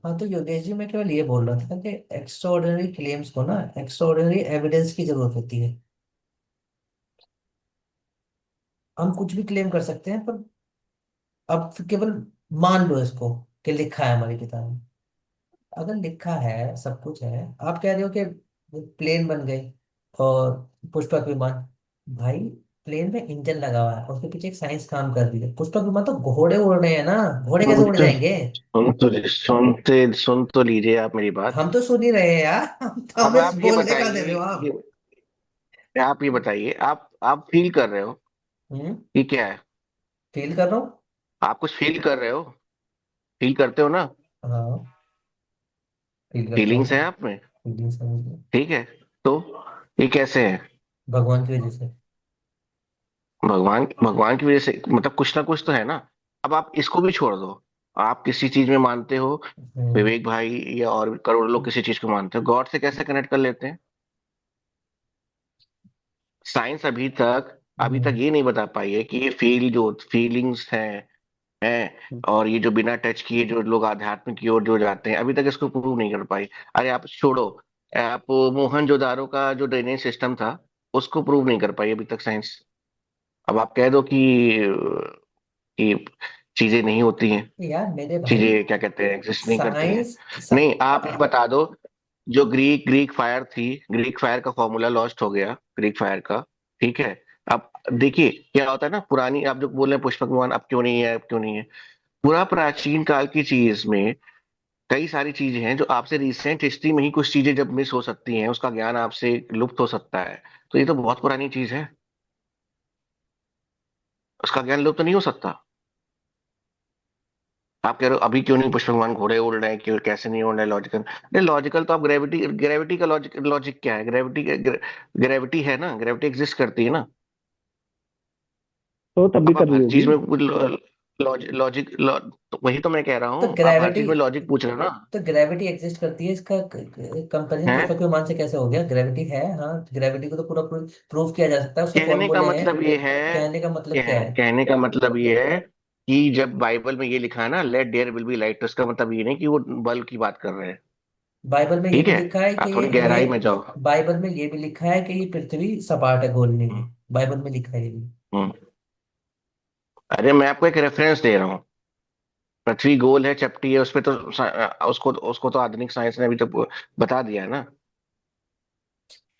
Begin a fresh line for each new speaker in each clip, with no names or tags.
हाँ, तो योगेश जी मैं केवल ये बोल रहा था कि एक्स्ट्रा ऑर्डिनरी क्लेम्स को ना एक्स्ट्रा ऑर्डिनरी एविडेंस की जरूरत होती है। हम कुछ भी क्लेम कर सकते हैं, पर अब केवल मान लो इसको कि लिखा है हमारी किताब में। अगर लिखा है, सब कुछ है, आप कह रहे हो कि प्लेन बन गए और पुष्पक विमान। भाई, प्लेन में इंजन लगा हुआ है, उसके पीछे एक साइंस काम कर रही है। पुष्पक विमान तो घोड़े उड़ रहे हैं ना, घोड़े कैसे उड़
सुनते
जाएंगे?
सुन तो लीजिए आप मेरी बात।
हम तो सुन ही रहे हैं यार। हम तो
अब
हमें
आप ये
बोलने का दे
बताइए,
रहे हो आप।
आप ये बताइए, आप फील कर रहे हो
हम्म।
कि क्या है?
फील कर रहा हूँ।
आप कुछ फील कर रहे हो? फील करते हो ना?
हाँ, फील करता
फीलिंग्स
हूँ।
है आप में।
फीलिंग समझ गया।
ठीक है। तो ये कैसे है?
भगवान की वजह से।
भगवान भगवान की वजह से मतलब कुछ ना कुछ तो है ना। अब आप इसको भी छोड़ दो। आप किसी चीज में मानते हो,
हम्म।
विवेक भाई या और करोड़ों लोग किसी चीज को मानते हो, गॉड से कैसे कनेक्ट कर लेते हैं? साइंस अभी तक
हम्म।
ये नहीं बता पाई है कि ये जो फीलिंग्स हैं और ये जो बिना टच किए जो लोग आध्यात्म की ओर जो जाते हैं, अभी तक इसको प्रूव नहीं कर पाई। अरे आप छोड़ो, आप मोहनजोदारो का जो ड्रेनेज सिस्टम था उसको प्रूव नहीं कर पाई अभी तक साइंस। अब आप कह दो कि चीजें नहीं होती हैं,
यार मेरे भाई,
चीजें क्या कहते हैं एग्जिस्ट नहीं करती हैं।
साइंस
नहीं, आप ये बता दो, जो ग्रीक फायर थी, ग्रीक फायर का फॉर्मूला लॉस्ट हो गया, ग्रीक फायर का। ठीक है। अब देखिए क्या होता है ना, पुरानी आप जो बोल रहे हैं पुष्पक विमान अब क्यों नहीं है, अब क्यों नहीं है, पूरा प्राचीन काल की चीज में कई सारी चीजें हैं जो आपसे रिसेंट हिस्ट्री में ही कुछ चीजें जब मिस हो सकती हैं, उसका ज्ञान आपसे लुप्त हो सकता है। तो ये तो बहुत पुरानी चीज है, उसका ज्ञान लुप्त नहीं हो सकता। आप कह रहे हो अभी क्यों नहीं पुष्पक विमान घोड़े उड़ रहे हैं, क्यों कैसे नहीं उड़ रहे, लॉजिकल नहीं, लॉजिकल तो आप ग्रेविटी ग्रेविटी का लॉजिक लॉजिक क्या है, ग्रेविटी है ना, ग्रेविटी एग्जिस्ट करती है ना।
तो तब भी
अब
कर
आप
रही
हर चीज
होगी।
में लॉजिक तो वही तो मैं कह रहा
तो
हूँ, आप हर
ग्रेविटी
चीज में लॉजिक पूछ रहे हो ना।
तो ग्रेविटी एग्जिस्ट करती है, इसका कंपेरिजन
है,
पुष्पक विमान से कैसे हो गया? ग्रेविटी है, हाँ, ग्रेविटी को तो पूरा प्रूव किया जा सकता है, उसके
कहने का
फॉर्मूले हैं।
मतलब ये है,
कहने का मतलब क्या है?
कहने का मतलब ये है कि जब बाइबल में ये लिखा है ना, let there will be light, तो इसका मतलब ये नहीं कि वो बल्ब की बात कर रहे हैं।
बाइबल में ये
ठीक
भी
है।
लिखा है कि
आप थोड़ी गहराई में जाओ।
बाइबल में ये भी लिखा है कि ये पृथ्वी सपाट है, गोल नहीं है। बाइबल में लिखा है ये भी।
हम्म। अरे मैं आपको एक रेफरेंस दे रहा हूँ, पृथ्वी गोल है चपटी है, उसपे तो उसको उसको तो आधुनिक साइंस ने अभी तो बता दिया है ना।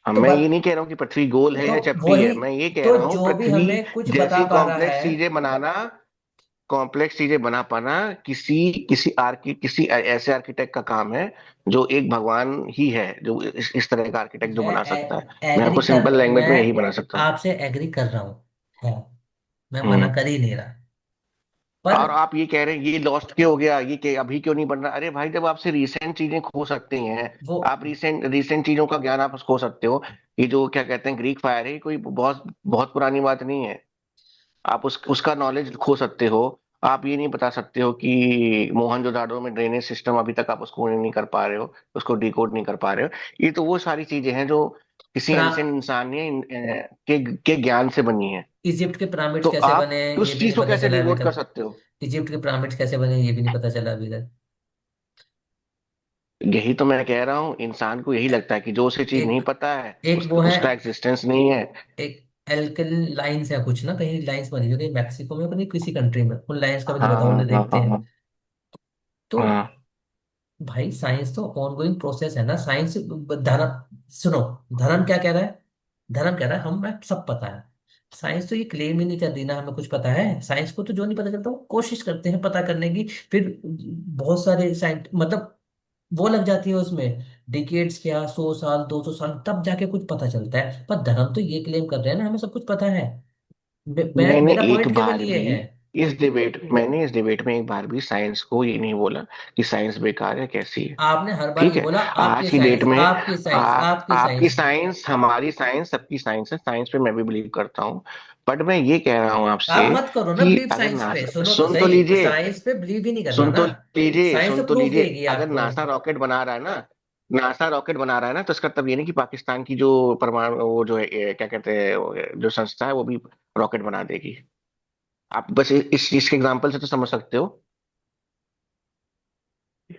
हम
तो
मैं ये
बात
नहीं कह रहा हूँ कि पृथ्वी गोल है
तो
या चपटी है,
वही,
मैं ये कह
तो
रहा हूँ
जो भी
पृथ्वी
हमें कुछ बता
जैसी
पा रहा है।
कॉम्प्लेक्स चीजें बना पाना किसी किसी ऐसे आर्किटेक्ट का काम है, जो एक भगवान ही है जो इस तरह का आर्किटेक्ट जो
मैं
बना सकता है। मैं
एग्री
आपको
कर
सिंपल लैंग्वेज
मैं
में यही बना सकता हूँ।
आपसे एग्री कर रहा हूँ। है, मैं मना
हम्म।
कर ही नहीं रहा, पर
और आप ये कह रहे हैं ये लॉस्ट क्यों हो गया, अभी क्यों नहीं बन रहा? अरे भाई, जब आपसे रिसेंट चीजें खो सकती हैं,
वो
आप रिसेंट रिसेंट चीजों का ज्ञान आप खो सकते हो। ये जो क्या कहते हैं ग्रीक फायर है, ये कोई बहुत बहुत पुरानी बात नहीं है। आप उसका नॉलेज खो सकते हो। आप ये नहीं बता सकते हो कि मोहनजोदाड़ो में ड्रेनेज सिस्टम अभी तक आप उसको नहीं कर पा रहे हो, उसको डिकोड नहीं कर पा रहे हो। ये तो वो सारी चीजें हैं जो किसी
प्रा
एंशिएंट इंसान ने के ज्ञान से बनी है।
इजिप्ट के पिरामिड्स
तो
कैसे बने
आप
ये
उस
भी
चीज
नहीं
को
पता
कैसे
चला अभी
डिकोड कर
तक।
सकते हो?
इजिप्ट के पिरामिड्स कैसे बने ये भी नहीं पता चला अभी तक।
यही तो मैं कह रहा हूँ, इंसान को यही लगता है कि जो उसे चीज नहीं
एक
पता है
एक वो है,
उसका एग्जिस्टेंस नहीं है।
एक एल्कल लाइंस है कुछ ना, कहीं लाइंस बनी जो, कहीं मैक्सिको में, कहीं किसी कंट्री में, उन लाइंस का भी नहीं
हाँ
पता,
हाँ
उन्हें
हाँ
देखते
हाँ
हैं।
हाँ
तो
हाँ।
भाई, साइंस तो ऑनगोइंग प्रोसेस है ना। साइंस धर्म, सुनो, धर्म क्या कह रहा है? धर्म कह रहा है हमें सब पता है। साइंस तो ये क्लेम ही नहीं कर रही ना हमें कुछ पता है। साइंस को तो जो नहीं पता चलता वो कोशिश करते हैं पता करने की। फिर बहुत सारे साइंस मतलब वो लग जाती है उसमें, डिकेड्स क्या, 100 साल, 200 साल, तब जाके कुछ पता चलता है। पर धर्म तो ये क्लेम कर रहे हैं ना हमें सब कुछ पता है।
मैंने
मेरा
एक
पॉइंट केवल
बार
ये
भी
है।
इस डिबेट में एक बार भी साइंस को ये नहीं बोला कि साइंस बेकार है, कैसी है।
आपने हर बार
ठीक
ये
है।
बोला आपकी
आज की डेट
साइंस,
में
आपकी साइंस, आपकी
आपकी
साइंस।
साइंस, हमारी साइंस, सबकी साइंस है, साइंस पे मैं भी बिलीव करता हूँ। बट मैं ये कह रहा हूँ
आप
आपसे
मत करो ना
कि
बिलीव
अगर
साइंस पे,
नासा,
सुनो तो
सुन तो
सही,
लीजिए,
साइंस पे बिलीव ही नहीं करना ना। साइंस
सुन
तो
तो
प्रूफ
लीजिए,
देगी
अगर
आपको।
नासा रॉकेट बना रहा है ना, तो इसका तब ये नहीं कि पाकिस्तान की जो परमाणु वो जो है क्या कहते हैं जो संस्था है वो भी रॉकेट बना देगी। आप बस इस चीज के एग्जाम्पल से तो समझ सकते हो।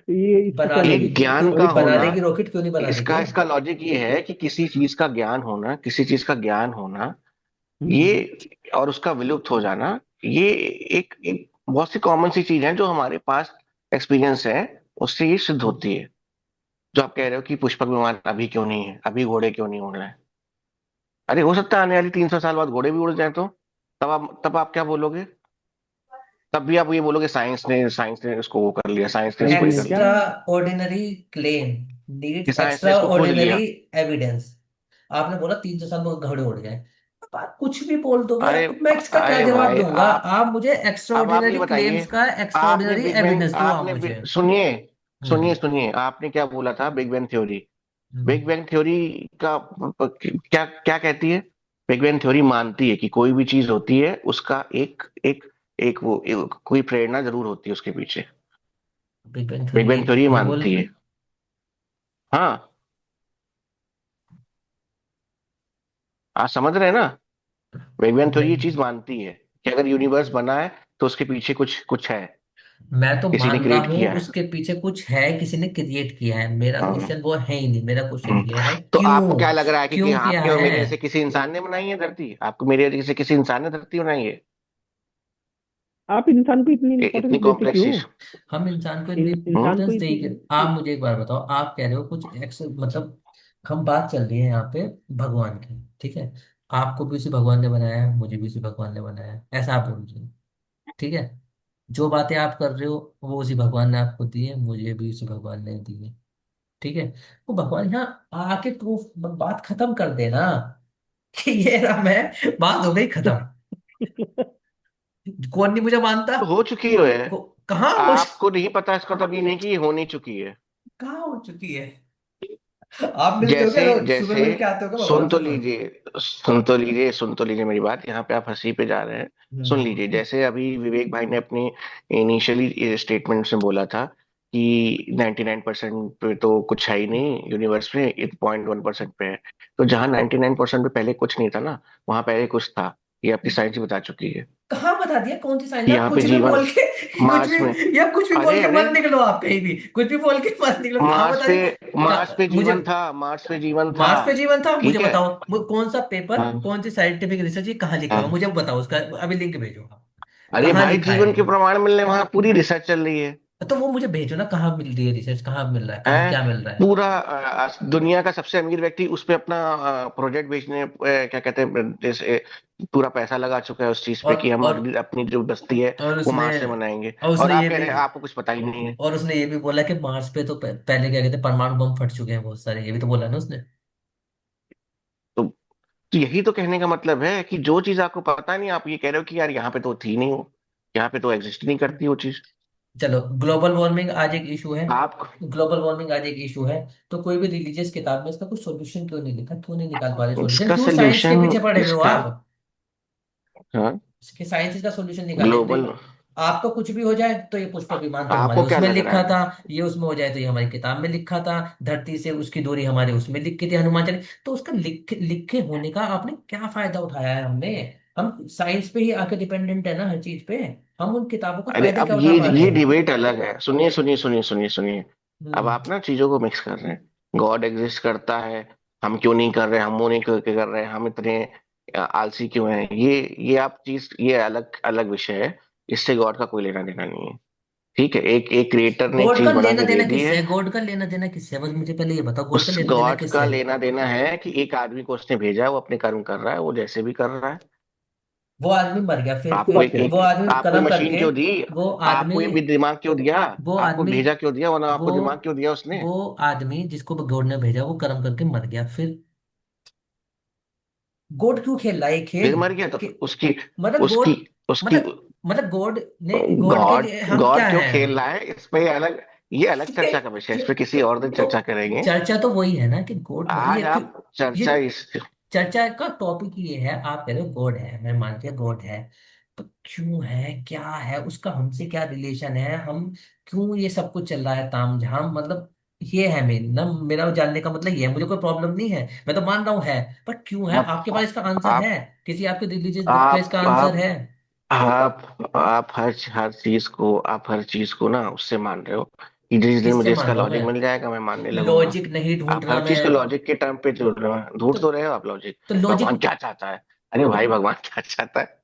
ये इसका
बना
क्या
देगी
एक
लॉजिक है?
ज्ञान
क्यों
का
बना
होना,
देगी रॉकेट, क्यों नहीं बना
इसका
देगी?
इसका लॉजिक ये है कि किसी चीज का ज्ञान होना, किसी चीज का ज्ञान होना, ये
हम्म।
और उसका विलुप्त हो जाना, ये एक एक बहुत सी कॉमन सी चीज है जो हमारे पास एक्सपीरियंस है, उससे ये सिद्ध होती है। जो आप कह रहे हो कि पुष्पक विमान अभी क्यों नहीं है, अभी घोड़े क्यों नहीं उड़ रहे हैं, अरे हो सकता है आने वाली 300 साल बाद घोड़े भी उड़ जाए तो, तब आप क्या बोलोगे? तब भी आप ये बोलोगे साइंस ने इसको वो कर लिया, साइंस ने
सही
इसको
के
ये
लिए
कर
क्या?
लिया,
एक्स्ट्रा ऑर्डिनरी क्लेम
कि
नीड्स
साइंस ने
एक्स्ट्रा
इसको खोज
ऑर्डिनरी
लिया।
एविडेंस। आपने बोला 300 साल में घड़े उड़ गए। अब आप कुछ भी बोल दोगे,
अरे
अब मैं इसका क्या
अरे
जवाब
भाई
दूंगा?
आप,
आप मुझे एक्स्ट्रा
अब आप ये
ऑर्डिनरी
बताइए,
क्लेम्स का एक्स्ट्रा
आपने
ऑर्डिनरी
बिग बैंग
एविडेंस दो आप मुझे।
सुनिए सुनिए
हम्म।
सुनिए, आपने क्या बोला था बिग बैंग थ्योरी?
हम्म।
बिग बैंग थ्योरी का क्या क्या कहती है? बिग बैंग थ्योरी मानती है कि कोई भी चीज होती है उसका एक एक कोई प्रेरणा जरूर होती है उसके पीछे।
Big bang
big
theory
bang theory
ये बोल
मानती
रही
है। हाँ, आप समझ रहे हैं ना? बिग
है?
बैंग थ्योरी ये
नहीं,
चीज मानती है कि अगर यूनिवर्स बना है तो उसके पीछे कुछ कुछ है,
मैं तो
किसी ने
मान रहा
क्रिएट
हूँ
किया है।
उसके पीछे कुछ है, किसी ने क्रिएट किया है। मेरा
हाँ।
क्वेश्चन वो है ही नहीं, मेरा क्वेश्चन
हम्म।
ये है
तो आपको
क्यों?
क्या लग रहा है कि
क्यों किया
आपके और
है?
मेरे जैसे किसी इंसान ने बनाई है धरती? आपको मेरे जैसे किसी इंसान ने धरती बनाई है?
आप इंसान को इतनी
इतनी
इंपॉर्टेंस देते
कॉम्प्लेक्स
क्यों?
चीज।
हम इंसान को
इंसान को
इम्पोर्टेंस देंगे? आप मुझे एक बार बताओ, आप कह रहे हो कुछ एक्स मतलब, हम बात चल रही है यहाँ पे भगवान की, ठीक है? आपको भी उसी भगवान ने बनाया है, मुझे भी उसी भगवान ने बनाया है, ऐसा आप बोल रहे हो, ठीक है? जो बातें आप कर रहे हो वो उसी भगवान ने आपको दी है, मुझे भी उसी भगवान ने दी है, ठीक है? वो भगवान यहाँ आके तो बात खत्म कर देना कि ये रहा मैं, बात हो गई खत्म। कौन नहीं मुझे मानता?
तो हो चुकी है।
कहाँ हो?
आपको नहीं पता इसका तब ये नहीं कि ये हो नहीं चुकी है।
कहाँ हो चुकी है? आप मिलते हो क्या
जैसे
रोज, सुबह
जैसे
मिल के आते हो क्या
सुन
भगवान
तो
से रोज?
लीजिए, सुन तो लीजिए मेरी बात, यहाँ पे आप हंसी पे जा रहे हैं। सुन
हम्म।
लीजिए, जैसे अभी विवेक भाई ने अपनी इनिशियली स्टेटमेंट में बोला था कि 99% पे तो कुछ है ही नहीं यूनिवर्स में, 0.1% पे है। तो जहाँ 99% पे पहले कुछ नहीं था ना, वहां पहले कुछ था। ये आपकी साइंस ही बता चुकी है
कहाँ बता दिया? कौन सी साइंस?
कि
आप
यहाँ पे
कुछ भी
जीवन,
बोल के कुछ
मार्स में,
भी, या कुछ भी बोल
अरे
के
अरे
मत निकलो, आप कहीं भी कुछ भी बोल के मत निकलो। कहाँ
मार्स
बता
पे,
दिया?
मार्स पे
मुझे
जीवन था, मार्स पे जीवन था।
मार्स पे जीवन था, मुझे
ठीक है।
बताओ वो कौन सा पेपर,
हाँ।
कौन सी साइंटिफिक रिसर्च, ये कहाँ लिखा हुआ है?
हाँ।
मुझे बताओ उसका, अभी लिंक भेजो आप।
अरे
कहाँ
भाई
लिखा है?
जीवन के प्रमाण मिलने वहां पूरी रिसर्च चल रही है।
तो वो मुझे भेजो ना, कहाँ मिल रही है रिसर्च, कहाँ मिल रहा है, कहाँ
है
क्या मिल रहा है?
पूरा दुनिया का सबसे अमीर व्यक्ति उस पे अपना प्रोजेक्ट बेचने, क्या कहते हैं, जैसे पूरा पैसा लगा चुका है उस चीज पे
और
कि हम
और
अगली अपनी जो बस्ती है
और
वो
उसने
मार्स से बनाएंगे।
और
और
उसने
आप
ये
कह
भी
रहे हैं आपको कुछ पता ही नहीं है।
और उसने ये भी बोला कि मार्स पे तो पहले क्या कहते हैं, परमाणु बम फट चुके हैं बहुत सारे, ये भी तो बोला ना उसने।
तो, तो यही तो कहने का मतलब है कि जो चीज आपको पता नहीं, आप ये कह रहे हो कि यार यहाँ पे तो थी नहीं वो, यहाँ पे तो एग्जिस्ट नहीं करती वो चीज।
चलो, ग्लोबल वार्मिंग आज एक इशू है।
आप,
ग्लोबल वार्मिंग आज एक इशू है। तो कोई भी रिलीजियस किताब में इसका कुछ सॉल्यूशन क्यों नहीं लिखा? क्यों नहीं निकाल पा रहे सॉल्यूशन?
इसका
क्यों साइंस के
सोल्यूशन,
पीछे पड़े हुए हो
इसका,
आप?
हाँ,
इसके साइंस इसका सॉल्यूशन निकाले नहीं।
ग्लोबल,
आपका कुछ भी हो जाए तो ये पुष्पक विमान तो हमारे
आपको क्या
उसमें
लग रहा
लिखा
है?
था, ये उसमें हो जाए तो ये हमारी किताब में लिखा था, धरती से उसकी दूरी हमारे उसमें लिख के थी, हनुमान चालीसा। तो उसका लिखे होने का आपने क्या फायदा उठाया है? हमने, हम साइंस पे ही आके डिपेंडेंट है ना हर चीज पे। हम उन किताबों का
अरे
फायदा
अब
क्या उठा
ये
पा रहे
ये
हैं?
डिबेट अलग है, सुनिए सुनिए सुनिए सुनिए सुनिए। अब
हम्म।
आप ना चीजों को मिक्स कर रहे हैं। गॉड एग्जिस्ट करता है, हम क्यों नहीं कर रहे, हम वो नहीं कर रहे, हम इतने आलसी क्यों हैं, ये आप चीज, ये अलग अलग विषय है। इससे गॉड का कोई लेना देना नहीं है। ठीक है, एक एक क्रिएटर ने एक
गॉड का
चीज बना
लेना
के दे
देना
दी
किससे
है।
है? गॉड का लेना देना किससे है? बस मुझे पहले ये बताओ, गॉड का
उस
लेना देना
गॉड का
किससे है?
लेना देना है कि एक आदमी को उसने भेजा है, वो अपने कर्म कर रहा है, वो जैसे भी कर रहा है।
वो आदमी मर गया,
आपको एक
वो
एक
आदमी
आपको
कर्म
मशीन
करके,
क्यों दी?
वो
आपको
आदमी
ये भी दिमाग क्यों दिया?
वो
आपको
आदमी
भेजा क्यों दिया, वरना
वो
आपको दिमाग क्यों दिया उसने?
वो आदमी जिसको गॉड ने भेजा वो कर्म करके मर गया, फिर गॉड क्यों खेल रहा है ये
फिर
खेल?
मर गया तो
कि
उसकी
मतलब
उसकी
गॉड,
उसकी
मतलब गॉड ने, गॉड के
गॉड
लिए हम क्या
गॉड क्यों
है?
खेल रहा है इस पे अलग, ये अलग चर्चा का विषय है, इस पे किसी और दिन
तो
चर्चा करेंगे।
चर्चा तो वही है ना कि गॉड मतलब ये
आज
क्यों?
आप
ये
चर्चा इस,
चर्चा का टॉपिक ये है, आप कह रहे हो गॉड है, मैं मानती हूँ गॉड है, तो क्यों है, क्या है उसका, हमसे क्या रिलेशन है, हम क्यों ये सब कुछ चल रहा है तामझाम, मतलब ये है मेरी ना, मेरा जानने का मतलब ये है। मुझे कोई प्रॉब्लम नहीं है, मैं तो मान रहा हूँ है, पर क्यों है? आपके पास
आप
इसका आंसर
आप
है? किसी आपके रिलीजियस बुक पे इसका
आप
आंसर
आप
है?
आप हर हर चीज को, आप हर चीज को ना उससे मान रहे हो। कि जिस दिन
किससे
मुझे
मान
इसका
रहा हूँ
लॉजिक
मैं?
मिल जाएगा मैं मानने लगूंगा।
लॉजिक नहीं ढूंढ
आप
रहा
हर चीज को
मैं।
लॉजिक के टर्म पे जोड़ रहे हो, ढूंढ
तो
तो रहे हो आप लॉजिक।
तो
भगवान
लॉजिक।
क्या चाहता है? अरे भाई भगवान क्या चाहता है?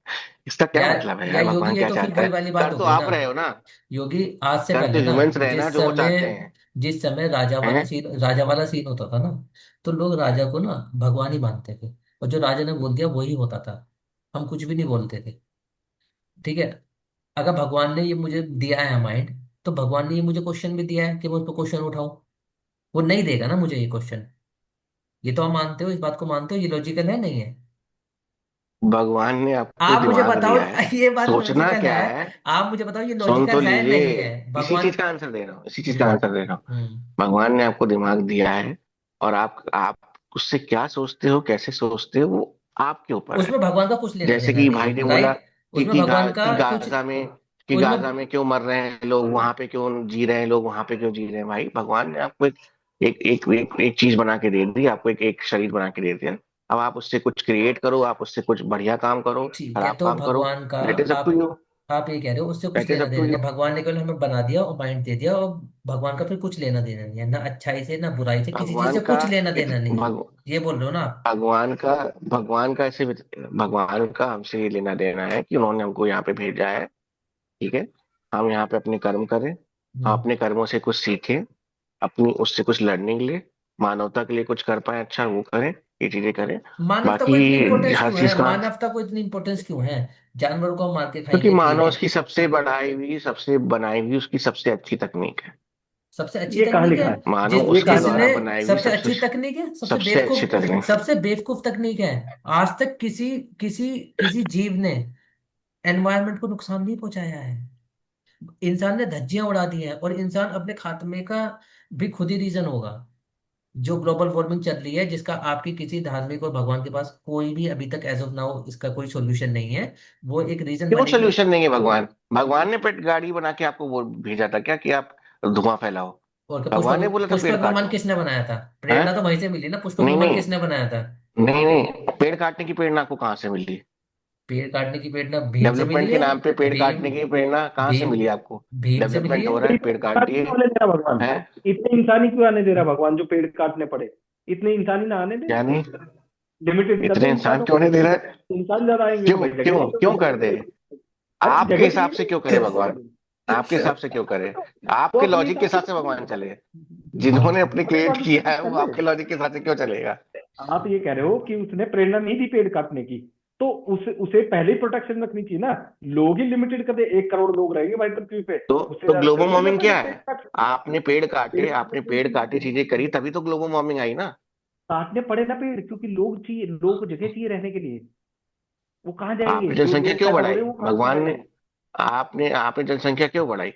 इसका क्या
यार
मतलब है यार,
यार योगी,
भगवान
ये
क्या
तो फिर
चाहता
वही
है?
वाली बात
कर
हो
तो
गई ना।
आप रहे हो ना।
योगी, आज से
कर तो
पहले ना,
ह्यूमंस रहे ना
जिस
जो वो
समय
चाहते हैं।
जिस समय
हैं?
राजा वाला सीन होता था ना, तो लोग राजा को ना भगवान ही मानते थे, और जो राजा ने बोल दिया वही होता था। हम कुछ भी नहीं बोलते थे। ठीक है। अगर भगवान ने ये मुझे दिया है माइंड, तो भगवान ने ये मुझे क्वेश्चन भी दिया है कि मैं उस पर क्वेश्चन उठाऊं। वो नहीं देगा ना मुझे ये क्वेश्चन। ये तो आप मानते हो, इस बात को मानते हो, ये लॉजिकल है नहीं है?
भगवान ने आपको
आप मुझे
दिमाग
बताओ,
दिया है।
ये बात
सोचना
लॉजिकल
क्या
है?
है?
आप मुझे बताओ ये
सुन
लॉजिकल
तो
है
लीजिए।
नहीं है
इसी
भगवान?
चीज का आंसर दे रहा हूँ, इसी चीज का
हम्म।
आंसर दे रहा हूँ।
हम्म।
भगवान ने आपको दिमाग दिया है, और आप उससे क्या सोचते हो, कैसे सोचते हो, वो आपके ऊपर है।
उसमें भगवान का कुछ लेना
जैसे
देना
कि
नहीं
भाई ने
है,
बोला
राइट? उसमें भगवान का
कि
कुछ उसमें
गाजा में क्यों मर रहे हैं लोग, वहां पे क्यों जी रहे हैं लोग, वहां पे क्यों जी रहे हैं। भाई भगवान ने आपको एक चीज बना के दे दी, आपको एक शरीर बना के दे दिया। अब आप उससे कुछ क्रिएट करो, आप उससे कुछ बढ़िया काम करो,
ठीक है,
खराब
तो
काम करो।
भगवान का
दैट इज अप टू
आप
यू।
आप ये कह रहे हो उससे कुछ
दैट इज
लेना
अप टू
देना नहीं
यू।
है। भगवान ने केवल हमें बना दिया और माइंड दे दिया, और भगवान का फिर कुछ लेना देना नहीं है, ना अच्छाई से ना बुराई से, किसी चीज
भगवान
से
का
कुछ लेना देना नहीं है।
भग,
ये बोल रहे हो ना आप?
भगवान का भगवान का ऐसे भगवान का हमसे ये लेना देना है कि उन्होंने हमको यहाँ पे भेजा है। ठीक है। हम यहाँ पे अपने कर्म करें, हम
हम्म।
अपने कर्मों से कुछ सीखें, अपनी उससे कुछ लर्निंग ले, मानवता के लिए कुछ कर पाए अच्छा वो करें, ये चीजें करें।
मानवता को इतनी
बाकी
इंपॉर्टेंस
हर
क्यों
चीज
है?
का,
मानवता को इतनी इंपॉर्टेंस क्यों है? जानवरों को हम मार के
क्योंकि
खाएंगे, ठीक
मानव
है।
उसकी सबसे बढ़ाई हुई, सबसे बनाई हुई, उसकी सबसे अच्छी तकनीक है।
सबसे अच्छी
ये कहाँ
तकनीक है?
लिखा है?
जिस
मानव
ये
उसके
कहाँ लिखा
द्वारा
जिसने
है?
बनाई हुई
सबसे
सबसे
अच्छी तकनीक है, सबसे
सबसे अच्छी
बेवकूफ,
तकनीक।
सबसे बेवकूफ तकनीक है। आज तक किसी किसी किसी जीव ने एनवायरनमेंट को नुकसान नहीं पहुंचाया है। इंसान ने धज्जियां उड़ा दी हैं, और इंसान अपने खात्मे का भी खुद ही रीजन होगा। जो ग्लोबल वार्मिंग चल रही है, जिसका आपकी किसी धार्मिक और भगवान के पास कोई भी अभी तक एज ऑफ नाउ इसका कोई सॉल्यूशन नहीं है। वो एक रीजन
क्यों
बनेगी।
सोल्यूशन नहीं है? भगवान भगवान ने पेट गाड़ी बना के आपको वो भेजा था क्या कि आप धुआं फैलाओ?
और क्या,
भगवान ने
पुष्पक
बोला था पेड़
पुष्पक विमान
काटो।
किसने बनाया था?
है?
प्रेरणा तो वहीं से मिली ना, पुष्पक
नहीं
विमान
नहीं,
किसने बनाया था?
नहीं नहीं, पेड़ काटने की प्रेरणा आपको कहाँ से मिली?
पेड़ काटने की प्रेरणा भीम से
डेवलपमेंट
मिली
के
है।
नाम पे पेड़
भीम
काटने की प्रेरणा कहाँ से
भीम
मिली आपको?
भीम से मिली
डेवलपमेंट
है।
हो रहा
तो
है,
इतने
पेड़ काट
इंसानी
दिए।
क्यों आने दे रहा भगवान?
है?
इतने इंसानी क्यों आने दे रहा भगवान जो पेड़ काटने पड़े? इतने इंसानी ना आने दे।
क्या नहीं?
लिमिटेड कर दे
इतने इंसान
इंसानों
क्यों
को।
नहीं दे रहा है?
इंसान ज्यादा आएंगे तो
क्यों
भाई जगह
क्यों
नहीं
क्यों कर दे?
होगी। अरे
आपके
जगह
हिसाब
चाहिए
से क्यों
ना।
करे भगवान? आपके हिसाब से क्यों करे?
वो
आपके
अपने
लॉजिक के
हिसाब से
हिसाब से
करेंगे।
भगवान चले?
हाँ।
जिन्होंने अपने
अरे
क्रिएट
बात
किया
तो
है
कर
वो
ले।
आपके लॉजिक के हिसाब से क्यों चलेगा?
आप ये कह रहे हो कि उसने प्रेरणा नहीं दी पेड़ काटने की, तो उसे पहले ही प्रोटेक्शन रखनी चाहिए ना। लोग ही लिमिटेड कर दे, 1 करोड़ लोग रहेंगे भाई पृथ्वी पे। उससे
तो
ज्यादा
ग्लोबल
जरूरी है
वार्मिंग
पहले
क्या
पेड़
है?
काट।
आपने पेड़
पेड़
काटे, आपने पेड़ काटे, चीजें करी, तभी तो ग्लोबल वार्मिंग आई ना।
काटने पड़े ना पेड़, क्योंकि लोग चाहिए, लोग को जगह चाहिए रहने के लिए। वो कहाँ जाएंगे?
आपने
जो
जनसंख्या
लोग
क्यों
पैदा हो
बढ़ाई?
रहे हैं वो कहाँ से
भगवान ने,
जाएंगे?
आपने जनसंख्या क्यों बढ़ाई?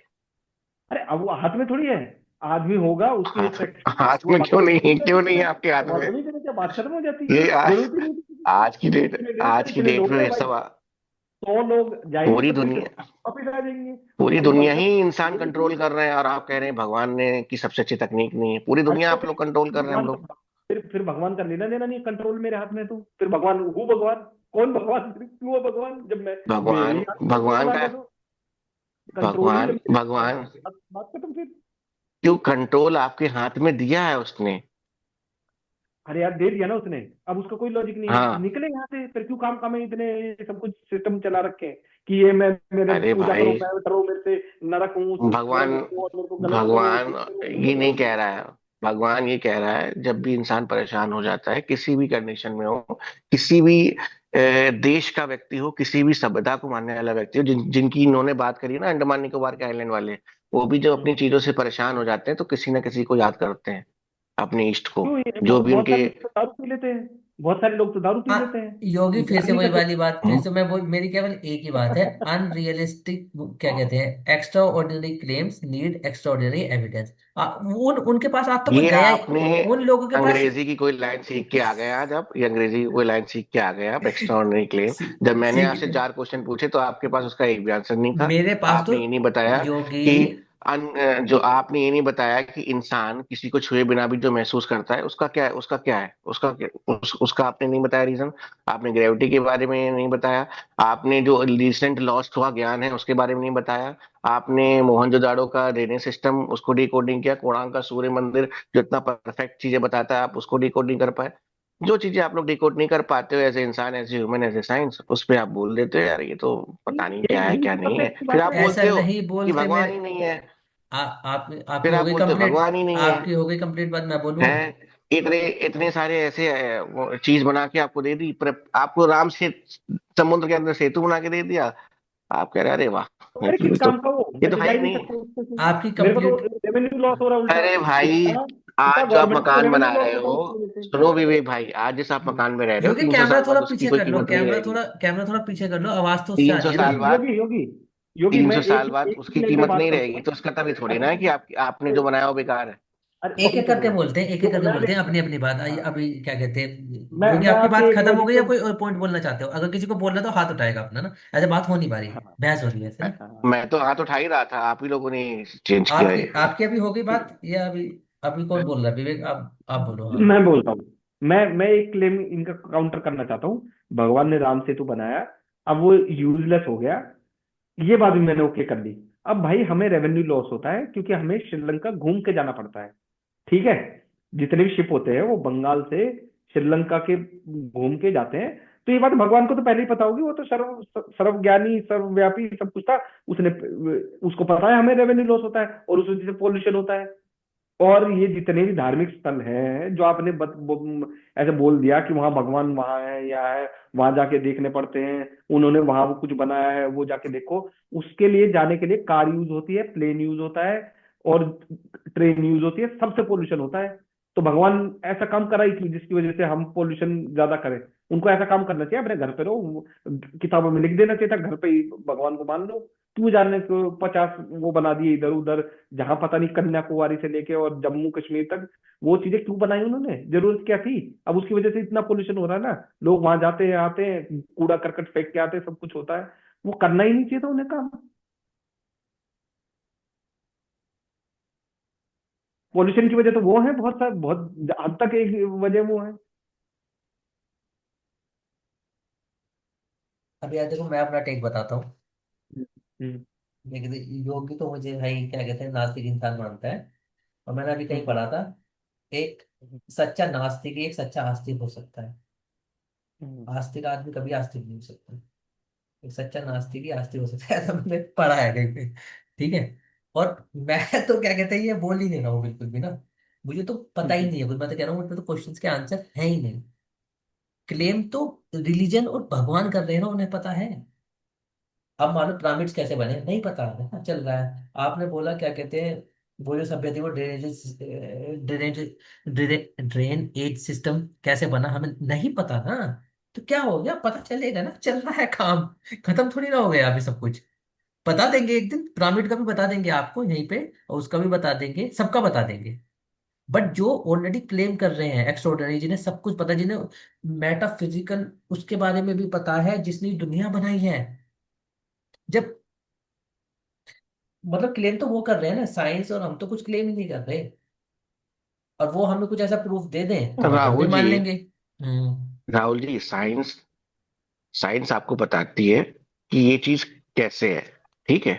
अरे अब वो हाथ में थोड़ी है। आदमी होगा उसके
हाथ
सेक्टर
हाथ
वो
में
बात
क्यों
खत्म
नहीं,
हो
क्यों
जाती
नहीं है
है।
आपके हाथ
और
में?
नहीं करें क्या बात खत्म हो जाती?
ये
जरूरत ही नहीं थी किसी की।
आज की डेट
इतने देश
आज
में
की
इतने
डेट
लोग
में
हैं भाई।
सब
100 लोग जाएंगे
पूरी
पृथ्वी से,
दुनिया
वापिस आ जाएंगे।
पूरी
कोई
दुनिया
मतलब
ही
नहीं।
इंसान
जरूरत ही नहीं।
कंट्रोल कर रहे हैं, और आप कह रहे हैं भगवान ने की सबसे अच्छी तकनीक नहीं है। पूरी
अरे
दुनिया
तो
आप लोग कंट्रोल कर रहे हैं हम
भगवान
लोग।
का, फिर भगवान का लेना देना नहीं, कंट्रोल मेरे हाथ में है तो फिर भगवान हूँ भगवान? कौन भगवान? फिर क्यों है भगवान जब मैं मेरे
भगवान
ही हाथ में
भगवान
कंट्रोल आ
का
गया तो? कंट्रोल ही
भगवान
लिमिटेड।
भगवान
बात खत्म फिर।
क्यों? कंट्रोल आपके हाथ में दिया है उसने।
अरे यार दे दिया ना उसने, अब उसका कोई लॉजिक नहीं है,
हाँ।
निकले यहाँ से। फिर क्यों काम काम है इतने सब कुछ सिस्टम चला रखे हैं कि ये मैं मेरे
अरे
पूजा करो,
भाई,
मैं करो, मेरे से नरक हूँ, स्वर्ग
भगवान
हूँ, और मेरे को गलत करो,
भगवान
ये करो, वो
ये नहीं
करो।
कह रहा है। भगवान ये कह रहा है जब भी इंसान परेशान हो जाता है, किसी भी कंडीशन में हो, किसी भी देश का व्यक्ति हो, किसी भी सभ्यता को मानने वाला व्यक्ति हो, जिनकी इन्होंने बात करी ना, अंडमान निकोबार के आइलैंड वाले, वो भी जब अपनी चीजों से परेशान हो जाते हैं तो किसी ना किसी को याद करते हैं, अपने इष्ट को,
क्यों? ये
जो भी
बहुत सारे
उनके।
लोग तो दारू पी लेते हैं। बहुत सारे लोग तो दारू पी लेते
हाँ,
हैं।
योगी फिर
इनकार
से
नहीं
वही
कर
वाली बात, फिर से
सकते।
मैं वो, मेरी केवल एक ही बात है। अनरियलिस्टिक, क्या कहते हैं, extra ordinary claims need extra ordinary evidence. उनके पास आज तो कोई
ये
गया ही,
आपने
उन लोगों के पास।
अंग्रेजी की कोई लाइन सीख के आ गए आज आप, ये अंग्रेजी की कोई लाइन सीख के आ गए आप, एक्स्ट्रा ऑर्डिनरी क्लेम। जब मैंने
सीख,
आपसे 4 क्वेश्चन पूछे तो आपके पास उसका एक भी आंसर नहीं था।
मेरे पास तो
आपने ये नहीं बताया
योगी,
कि जो आपने ये नहीं बताया कि इंसान किसी को छुए बिना भी जो महसूस करता है उसका क्या है, उसका क्या है, उसका क्या, उसका आपने नहीं बताया रीजन। आपने ग्रेविटी के बारे में नहीं बताया। आपने जो रिसेंट लॉस्ट हुआ ज्ञान है उसके बारे में नहीं बताया। आपने मोहनजोदाड़ो का ड्रेनेज सिस्टम उसको डिकोडिंग किया, कोणार्क का सूर्य मंदिर जो इतना परफेक्ट चीजें बताता है आप उसको डिकोडिंग कर पाए। जो चीजें आप लोग डिकोड नहीं कर पाते हो एज ए इंसान, as a human, as a science, उस पे आप बोल देते हो यार ये तो पता नहीं क्या है
यही
क्या
तो
नहीं
सबसे
है।
अच्छी
फिर
बात
आप
है।
ऐसा
बोलते हो
नहीं
कि
बोलते
भगवान
मेरे।
ही नहीं है।
आपकी
फिर
हो
आप
गई
बोलते हो
कंप्लीट।
भगवान ही नहीं है।
आपकी हो गई कंप्लीट बात, मैं बोलूं?
हैं, इतने इतने सारे ऐसे वो चीज बना के आपको दे दी, पर आपको राम से समुद्र के अंदर सेतु बना के दे दिया। आप कह रहे अरे वाह,
तो अरे किस काम का वो,
ये
मैं
तो
तो
है
जा
ही
ही नहीं
नहीं।
सकता उससे फिर।
आपकी
मेरे को
कंप्लीट।
तो रेवेन्यू लॉस हो रहा है उल्टा।
अरे भाई,
उल्टा उल्टा
आज जो आप
गवर्नमेंट को
मकान
रेवेन्यू
बना
लॉस
रहे
होता
हो,
है उसकी वजह से।
सुनो विवेक भाई, आज जिस आप
हम्म।
मकान में रह रहे हो
योगी
300
कैमरा
साल
थोड़ा
बाद उसकी
पीछे
कोई
कर लो,
कीमत नहीं
कैमरा
रहेगी।
थोड़ा, कैमरा थोड़ा पीछे कर लो, आवाज तो उससे आ
तीन
रही
सौ
है ना।
साल बाद
योगी योगी योगी
तीन
मैं
सौ
एक
साल बाद
एक
उसकी
मिनट में
कीमत
बात
नहीं रहेगी,
करूंगा।
तो इसका तभी थोड़ी ना है
अरे
कि आपने जो बनाया वो बेकार है।
अरे
एक
अभी
एक करके
सुनो,
बोलते हैं, एक एक
जो
करके
मैं
बोलते हैं, अपनी अपनी बात।
हाँ,
अभी क्या कहते हैं,
मैं
योगी
मैं
आपकी
आपके
बात
एक
खत्म हो गई या
लॉजिकल।
कोई और पॉइंट बोलना चाहते हो? अगर किसी को बोलना है तो हाथ उठाएगा अपना ना, ऐसे बात हो नहीं पा रही,
हाँ
बहस हो रही है ऐसे
मैं
ना।
मैं तो हाथ उठा ही रहा था, आप ही लोगों ने चेंज किया
आपकी
ये।
आपकी अभी हो गई बात या अभी? अभी कौन बोल रहा है? विवेक, आप बोलो, हाँ।
मैं बोलता हूँ। मैं एक क्लेम इनका काउंटर करना चाहता हूँ। भगवान ने राम सेतु बनाया, अब वो यूजलेस हो गया, ये बात भी मैंने ओके कर ली। अब भाई हमें रेवेन्यू लॉस होता है क्योंकि हमें श्रीलंका घूम के जाना पड़ता है। ठीक है, जितने भी शिप होते हैं वो बंगाल से श्रीलंका के घूम के जाते हैं। तो ये बात भगवान को तो पहले ही पता होगी, वो तो सर्वज्ञानी सर्वव्यापी सब कुछ था। उसने उसको पता है हमें रेवेन्यू लॉस होता है और उस वजह से पॉल्यूशन होता है। और ये जितने भी धार्मिक स्थल हैं जो आपने ऐसे बोल दिया कि वहां भगवान वहां है या है, वहां जाके देखने पड़ते हैं, उन्होंने वहां वो कुछ बनाया है वो जाके देखो। उसके लिए जाने के लिए कार यूज होती है, प्लेन यूज होता है और ट्रेन यूज होती है, सबसे पोल्यूशन होता है। तो भगवान ऐसा काम करा ही क्यों जिसकी वजह से हम पोल्यूशन ज्यादा करें? उनको ऐसा काम करना चाहिए, अपने घर पे रहो, किताबों में लिख देना चाहिए था घर पे ही भगवान को मान लो। क्यों जाने को 50 वो बना दिए इधर उधर, जहां पता नहीं कन्याकुमारी से लेके और जम्मू कश्मीर तक। वो चीजें क्यों बनाई उन्होंने, जरूरत क्या थी? अब उसकी वजह से इतना पोल्यूशन हो रहा है ना, लोग वहां जाते हैं आते हैं, कूड़ा करकट फेंक के आते हैं, सब कुछ होता है। वो करना ही नहीं चाहिए था उन्हें काम। पोल्यूशन की वजह तो वो है, बहुत हद तक एक वजह वो है।
अभी यार देखो, मैं अपना टेक बताता हूँ।
हम्म,
लेकिन योगी तो मुझे भाई क्या कहते हैं, नास्तिक इंसान मानता है। और मैंने अभी कहीं
हम्म,
पढ़ा था, एक सच्चा नास्तिक ही एक सच्चा आस्तिक हो सकता है।
हम्म,
आस्तिक आदमी कभी आस्तिक नहीं हो सकता। एक सच्चा नास्तिक ही आस्तिक हो सकता है, ऐसा मैंने पढ़ा है कहीं पे। ठीक है। और मैं तो क्या कहते हैं, ये बोल ही नहीं रहा हूँ बिल्कुल भी ना। मुझे तो पता ही
हम्म,
नहीं है कुछ, मैं तो कह रहा हूँ, मुझे तो क्वेश्चंस के आंसर है ही नहीं। क्लेम तो रिलीजन और भगवान कर रहे हैं ना, उन्हें पता है। अब मानो पिरामिड्स कैसे बने नहीं पता है ना, चल रहा है। आपने बोला क्या कहते हैं, वो जो सभ्यता थी वो ड्रेनेज ड्रेन एज सिस्टम कैसे बना, हमें नहीं पता ना। तो क्या हो गया, पता चलेगा ना, चल रहा है काम। खत्म थोड़ी ना हो गया अभी सब कुछ। बता देंगे एक दिन, पिरामिड का भी बता देंगे आपको यहीं पे, और उसका भी बता देंगे, सबका बता देंगे। बट जो ऑलरेडी क्लेम कर रहे हैं एक्स्ट्राऑर्डिनरी, जिन्हें सब कुछ पता है, जिन्हें मेटाफिजिकल उसके बारे में भी पता है, जिसने दुनिया बनाई है। जब मतलब क्लेम तो वो कर रहे हैं ना साइंस, और हम तो कुछ क्लेम ही नहीं कर रहे। और वो हमें कुछ ऐसा प्रूफ दे दें तो हम जल्दी
राहुल जी,
मान लेंगे। हम्म।
राहुल जी, साइंस साइंस आपको बताती है कि ये चीज कैसे है, ठीक है।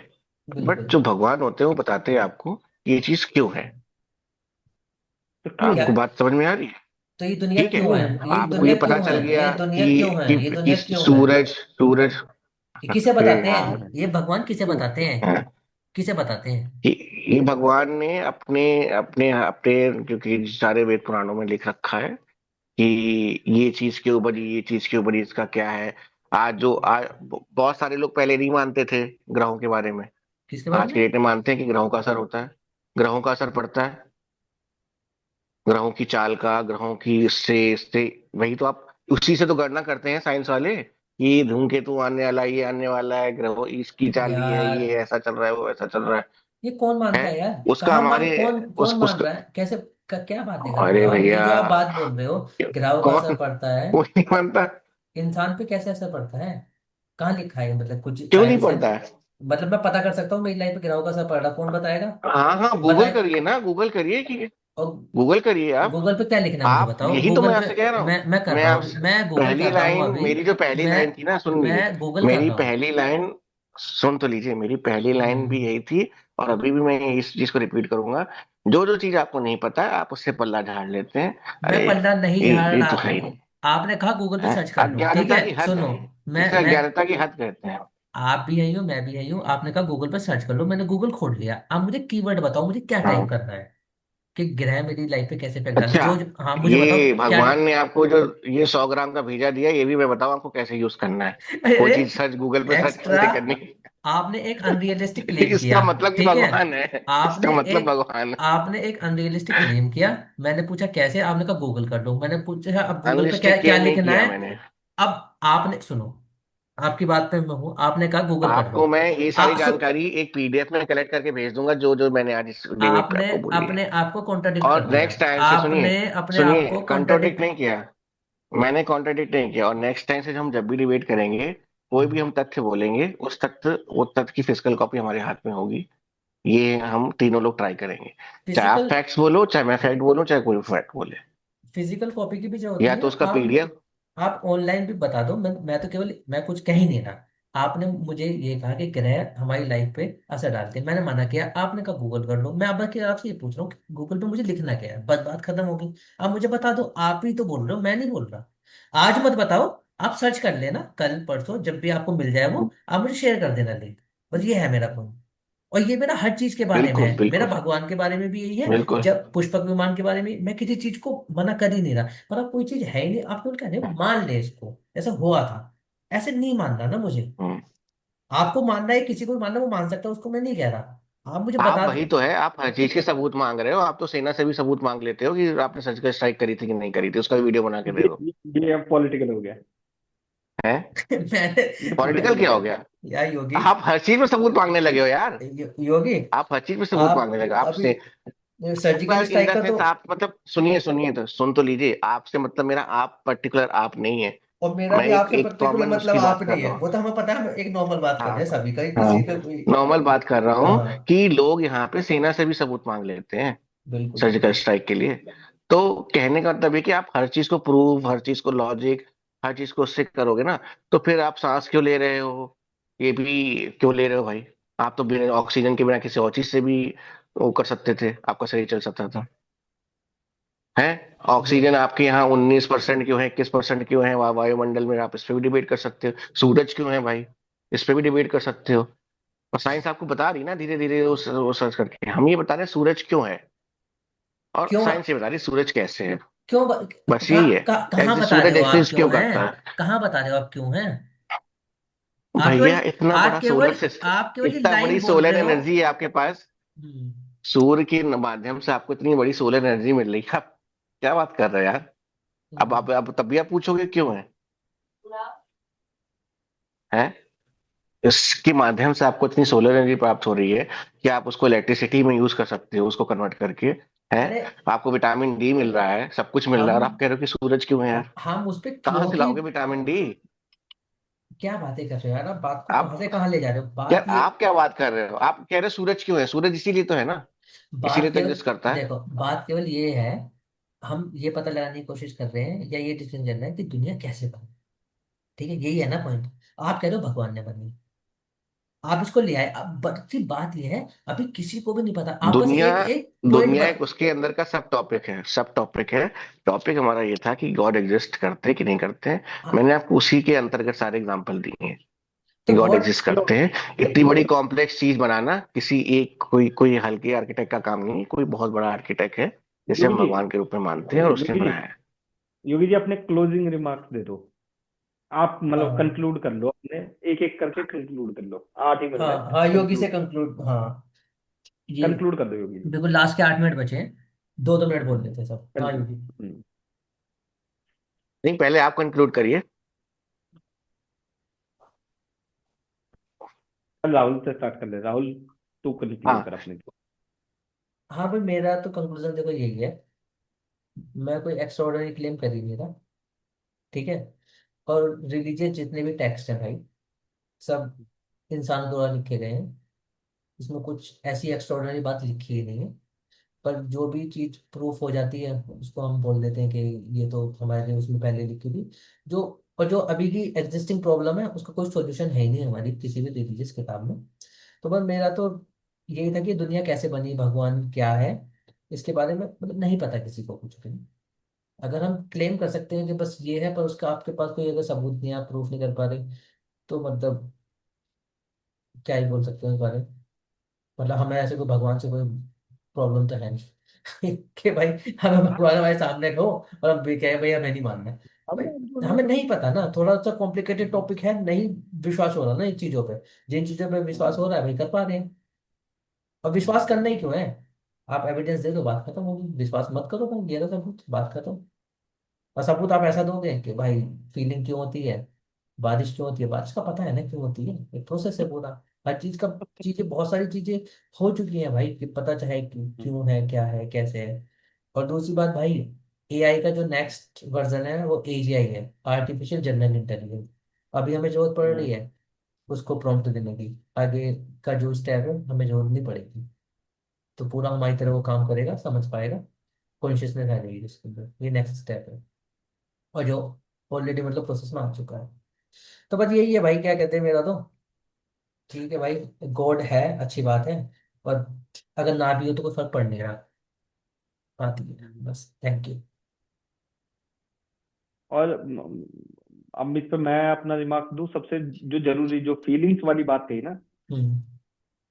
बट
बिल्कुल।
जो भगवान होते हैं वो बताते हैं आपको कि ये चीज क्यों है।
तो क्यों
क्या?
आपको बात समझ में आ रही है?
तो ये दुनिया
ठीक है।
क्यों
क्यों
है?
है
ये
आपको ये
दुनिया
पता
क्यों है?
चल
ये
गया
दुनिया क्यों
कि
है? ये
कि
दुनिया क्यों है?
सूरज सूरज
ये किसे
अरे
बताते
यार,
हैं? ये भगवान किसे
क्यों
बताते हैं? किसे बताते हैं?
ये ये भगवान ने अपने अपने अपने क्योंकि सारे वेद पुराणों में लिख रखा है कि ये चीज क्यों बनी, ये चीज क्यों बनी, इसका क्या है। आज बहुत सारे लोग पहले नहीं मानते थे ग्रहों के बारे में।
किसके बारे
आज
में?
के डेट में मानते हैं कि ग्रहों का असर होता है, ग्रहों का असर पड़ता है, ग्रहों की चाल का, ग्रहों की इससे वही तो आप उसी से तो गणना करते हैं साइंस वाले कि धूमकेतु आने वाला, ये आने वाला है, ग्रहों इसकी चाल ये है,
यार
ये ऐसा चल रहा है, वो ऐसा चल रहा
ये कौन
है।
मानता है यार?
उसका हमारे
कौन कौन मान
उसका
रहा है? कैसे? क्या बातें कर रहे
अरे
हो आप? ये
भैया,
जो आप बात बोल रहे हो, ग्रहों का असर
कौन
पड़ता है,
कोई नहीं मानता?
इंसान पे कैसे असर पड़ता है? कहाँ लिखा है? मतलब कुछ
क्यों नहीं
साइंस है?
पड़ता है?
मतलब मैं पता कर सकता हूँ मेरी लाइफ पे ग्रहों का असर पड़ रहा, कौन बताएगा?
हाँ हाँ, गूगल
बताए।
करिए ना, गूगल करिए कि,
और
गूगल करिए आप।
गूगल पे क्या लिखना है मुझे
आप
बताओ,
यही तो
गूगल
मैं
पे।
आपसे कह रहा हूँ।
मैं कर
मैं
रहा हूँ,
आपसे
मैं गूगल
पहली
कर रहा हूँ
लाइन,
अभी।
मेरी जो पहली
मैं
लाइन थी ना, सुन लीजिए।
मैं गूगल कर
मेरी
रहा हूँ।
पहली लाइन सुन तो लीजिए, मेरी पहली लाइन भी
हम्म।
यही थी। और अभी भी मैं इस चीज को रिपीट करूंगा। जो जो चीज आपको नहीं पता है, आप उससे पल्ला झाड़ लेते हैं।
मैं
अरे
पल्ला नहीं
ये
झाड़
ये
रहा।
तो है ही नहीं।
आपने कहा गूगल पे
है
सर्च कर लो, ठीक
अज्ञानता
है,
की हद
सुनो।
है।
मैं
इसे
मैं
अज्ञानता की हद कहते हैं।
आप भी यही हो, मैं भी यही हूँ, आपने कहा गूगल पे सर्च कर लो, मैंने गूगल खोल लिया, अब मुझे कीवर्ड बताओ, मुझे क्या टाइप
हाँ।
करना है कि ग्रह मेरी लाइफ पे कैसे इफेक्ट डालते,
अच्छा,
हाँ मुझे बताओ
ये
क्या।
भगवान ने आपको जो ये 100 ग्राम का भेजा दिया, ये भी मैं बताऊं आपको कैसे यूज करना है। कोई
अरे
चीज सर्च गूगल पे सर्च
एक्स्ट्रा,
कैसे करनी
आपने एक अनरियलिस्टिक
है।
क्लेम
इसका
किया।
मतलब कि
ठीक है,
भगवान है।
आपने
इसका मतलब
एक
भगवान है।
आपने एक अनरियलिस्टिक क्लेम किया। मैंने पूछा कैसे, आपने कहा गूगल कर लो, मैंने पूछा अब गूगल पे क्या
अनलिस्टिक
क्या
क्लेम नहीं
लिखना
किया
है।
मैंने।
अब आपने सुनो, आपकी बात पे मैं हूँ, आपने कहा गूगल कर लो।
आपको मैं ये सारी
आप सु,
जानकारी एक पीडीएफ में कलेक्ट करके भेज दूंगा, जो जो मैंने आज इस डिबेट पे
आपने
आपको बोली है।
अपने आप को कॉन्ट्रडिक्ट कर
और
दिया।
नेक्स्ट टाइम से सुनिए,
आपने अपने आप
सुनिए,
को
कंट्रोडिक्ट
कॉन्ट्रडिक्ट।
नहीं किया। मैंने कॉन्ट्रडिक्ट नहीं किया। और नेक्स्ट टाइम से हम जब भी डिबेट करेंगे, कोई भी हम तथ्य बोलेंगे, उस तथ्य वो तथ्य की फिजिकल कॉपी हमारे हाथ में होगी। ये हम तीनों लोग ट्राई करेंगे। चाहे आप
फिजिकल
फैक्ट्स बोलो, चाहे मैं फैक्ट बोलूं, चाहे कोई फैक्ट बोले।
फिजिकल कॉपी की भी जरूरत
या
नहीं
तो
है।
उसका
आप
पीडीएफ।
आप ऑनलाइन भी बता दो, मैं तो केवल मैं कुछ कह ही नहीं रहा। आपने मुझे ये कहा कि ग्रह हमारी लाइफ पे असर डालते हैं, मैंने मना किया, आपने कहा गूगल कर लो। मैं अब के आपसे ये पूछ रहा हूँ कि गूगल पे मुझे लिखना क्या है, बस बात खत्म होगी। आप मुझे बता दो, आप ही तो बोल रहे हो, मैं नहीं बोल रहा। आज मत बताओ, आप सर्च कर लेना, कल परसों जब भी आपको मिल जाए वो आप मुझे शेयर कर देना लिंक। बस ये है मेरा पॉइंट। और ये मेरा हर चीज के बारे में
बिल्कुल
है, मेरा
बिल्कुल
भगवान के बारे में भी यही है।
बिल्कुल।
जब पुष्पक विमान के बारे में मैं किसी चीज को मना कर ही नहीं रहा, पर अब कोई चीज है ही नहीं, आप केवल कह रहे हो मान ले इसको, ऐसा हुआ था। ऐसे नहीं मानना ना मुझे।
हम्म।
आपको मानना है, किसी को भी मानना, वो मान सकता है, उसको मैं नहीं कह रहा, आप मुझे
आप
बता
वही
दो।
तो है, आप हर चीज के सबूत मांग रहे हो। आप तो सेना से भी सबूत मांग लेते हो कि आपने सर्जिकल स्ट्राइक करी थी कि नहीं करी थी, उसका भी वीडियो बना के दे दो।
ये अब पॉलिटिकल हो गया।
है।
मैंने
ये
पॉलिटिकल
पॉलिटिकल हो
क्या हो
गया।
गया?
यार योगी,
आप हर चीज में सबूत मांगने लगे हो यार।
योगी,
आप हर चीज में सबूत
आप
मांगने लगे हो।
अभी
आपसे आपका
सर्जिकल
इन
स्ट्राइक
द
का तो,
सेंस, आप मतलब सुनिए सुनिए, तो सुन तो लीजिए। आपसे मतलब मेरा आप पर्टिकुलर आप नहीं है।
और मेरा
मैं
भी
एक
आपसे
एक
पर्टिकुलर
कॉमन
मतलब
उसकी
आप
बात कर
नहीं
रहा
है,
हूँ।
वो तो हमें पता है, हम एक नॉर्मल बात कर
हाँ
रहे हैं सभी का,
हाँ,
किसी का कोई।
नॉर्मल बात कर रहा हूँ
हाँ
कि लोग यहाँ पे सेना से भी सबूत मांग लेते हैं
बिल्कुल
सर्जिकल
बिल्कुल।
स्ट्राइक के लिए। तो कहने का मतलब है कि आप हर चीज को प्रूफ, हर चीज को लॉजिक, हर चीज को उससे करोगे ना, तो फिर आप सांस क्यों ले रहे हो? ये भी क्यों ले रहे हो भाई? आप तो बिना ऑक्सीजन के, बिना किसी और चीज से भी वो कर सकते थे, आपका शरीर चल सकता था। है। ऑक्सीजन
बिल्कुल
आपके यहाँ 19% क्यों है, 21% क्यों है वायुमंडल में? आप इस पे भी डिबेट कर सकते हो। सूरज क्यों है भाई? इस पे भी डिबेट कर सकते हो। और साइंस आपको बता रही ना, धीरे धीरे वो सर्च करके हम ये बता रहे हैं सूरज क्यों है। और
क्यों,
साइंस ये बता रही है सूरज कैसे है।
क्यों
बस यही है।
कहाँ
एग्जिस्ट,
बता रहे
सूरज
हो आप
एग्जिस्ट
क्यों
क्यों
हैं?
करता है?
कहाँ बता रहे हो आप क्यों हैं? आप केवल
भैया इतना
आप
बड़ा सोलर
केवल
सिस्टम,
आप केवल ये
इतना
लाइन
बड़ी
बोल
सोलर
रहे हो।
एनर्जी है आपके पास।
हम्म।
सूर्य के माध्यम से आपको इतनी बड़ी सोलर एनर्जी मिल रही है, आप क्या बात कर रहे हो यार?
हम्म।
अब तब भी आप पूछोगे क्यों है? इसके माध्यम से आपको इतनी सोलर एनर्जी प्राप्त हो रही है कि आप उसको इलेक्ट्रिसिटी में यूज कर सकते हो, उसको कन्वर्ट करके। है।
अरे
आपको विटामिन डी मिल रहा है, सब कुछ मिल रहा है, और
हम
आप कह रहे हो कि सूरज क्यों है यार?
हम उस पे
कहाँ से
क्योंकि,
लाओगे विटामिन डी?
क्या बातें कर रहे हो यार, आप बात को कहाँ
आप
से कहाँ ले जा रहे हो,
यार,
बात ये,
आप क्या बात कर रहे हो? आप कह रहे हो सूरज क्यों है? सूरज इसीलिए तो है ना,
बात
इसीलिए तो
केवल,
एग्जिस्ट करता है।
देखो बात केवल ये है, हम ये पता लगाने की कोशिश कर रहे हैं या ये डिसीजन करना है कि दुनिया कैसे बनी। ठीक है, यही है ना पॉइंट। आप कह रहे हो भगवान ने बनी, आप इसको ले आए, अब बड़ी बात ये है, अभी किसी को भी नहीं पता, आप बस
दुनिया
एक एक पॉइंट
दुनिया एक उसके अंदर का सब टॉपिक है, सब टॉपिक है। टॉपिक हमारा ये था कि गॉड एग्जिस्ट करते हैं कि नहीं करते हैं। मैंने आपको उसी के अंतर्गत सारे एग्जांपल दिए हैं
तो
कि गॉड
गॉड,
एग्जिस्ट करते हैं। इतनी बड़ी कॉम्प्लेक्स चीज बनाना किसी एक कोई कोई हल्के आर्किटेक्ट का काम नहीं है, कोई बहुत बड़ा आर्किटेक्ट है जिसे
योगी
हम
जी,
भगवान के रूप में मानते हैं, और उसने
योगी जी,
बनाया है।
योगी जी अपने क्लोजिंग रिमार्क्स दे दो। आप मतलब
हाँ
कंक्लूड कर लो अपने, एक एक करके कंक्लूड कर लो, 8 ही मिनट है।
हाँ हाँ, योगी से
कंक्लूड,
कंक्लूड, हाँ ये
कंक्लूड कर दो योगी जी।
बिल्कुल, लास्ट के 8 मिनट बचे हैं, 2-2 मिनट बोल देते हैं सब, हाँ
कंक्लूड।
योगी।
नहीं, पहले आप कंक्लूड करिए।
राहुल से स्टार्ट कर ले, राहुल तू कंक्लूड
हाँ।
कर अपनी।
हाँ भाई, मेरा तो कंक्लूजन देखो यही है, मैं कोई एक्स्ट्राऑर्डिनरी क्लेम कर ही नहीं रहा। ठीक है, और रिलीजियस जितने भी टेक्स्ट हैं भाई, सब इंसानों द्वारा लिखे गए हैं। इसमें कुछ ऐसी एक्स्ट्राऑर्डिनरी बात लिखी ही नहीं है। पर जो भी चीज प्रूफ हो जाती है उसको हम बोल देते हैं कि ये तो हमारे उसमें पहले लिखी थी। जो और जो अभी की एग्जिस्टिंग प्रॉब्लम है उसका कोई सॉल्यूशन है ही नहीं हमारी किसी भी दे दीजिए इस किताब में। तो बस मेरा तो यही था कि दुनिया कैसे बनी, भगवान क्या है, इसके बारे में मतलब नहीं पता किसी को कुछ भी। अगर हम क्लेम कर सकते हैं कि बस ये है, पर उसका आपके पास कोई अगर सबूत नहीं है, आप प्रूफ नहीं कर पा रहे, तो मतलब क्या ही बोल सकते हैं इस बारे में। मतलब हमें ऐसे कोई भगवान से कोई प्रॉब्लम तो है नहीं कि भाई हमें
हाँ,
भगवान हमारे सामने कहो और हम भी कहे भाई हमें नहीं मानना है।
हमें जो
भाई
है
हमें नहीं पता ना, थोड़ा सा कॉम्प्लिकेटेड टॉपिक है, नहीं विश्वास हो रहा ना इन चीजों पे। जिन चीजों पे विश्वास हो रहा है वही कर पा रहे हैं। और विश्वास करना ही क्यों है? आप एविडेंस दे दो, बात खत्म होगी। विश्वास मत करो भाई, ये तो सबूत, बात खत्म। और सबूत आप ऐसा दोगे कि भाई फीलिंग क्यों होती है, बारिश क्यों होती है, बारिश का पता है ना क्यों होती है, एक प्रोसेस है पूरा। हर चीज का, चीजें बहुत सारी चीजें हो चुकी हैं भाई कि पता चाहे क्यों क्यों है, क्या है, कैसे है। और दूसरी बात भाई, एआई का जो नेक्स्ट वर्जन है वो एजीआई है, आर्टिफिशियल जनरल इंटेलिजेंस। अभी हमें जरूरत पड़ रही है उसको प्रॉम्प्ट देने की। आगे का जो स्टेप है हमें जरूरत नहीं पड़ेगी। तो पूरा हमारी तरह वो काम करेगा, समझ पाएगा, कॉन्शियसनेस आ जाएगी जिसके अंदर। ये नेक्स्ट स्टेप है, और जो ऑलरेडी मतलब प्रोसेस में आ चुका है। तो बस यही है भाई, क्या कहते हैं मेरा तो। ठीक है भाई, गॉड है, अच्छी बात है। और अगर ना भी हो तो कोई फर्क पड़ नहीं रहा, बात ये है बस। Thank you.
और अब इस पे मैं अपना दिमाग दूं। सबसे जो जरूरी, जो फीलिंग्स वाली बात कही ना
हम्म।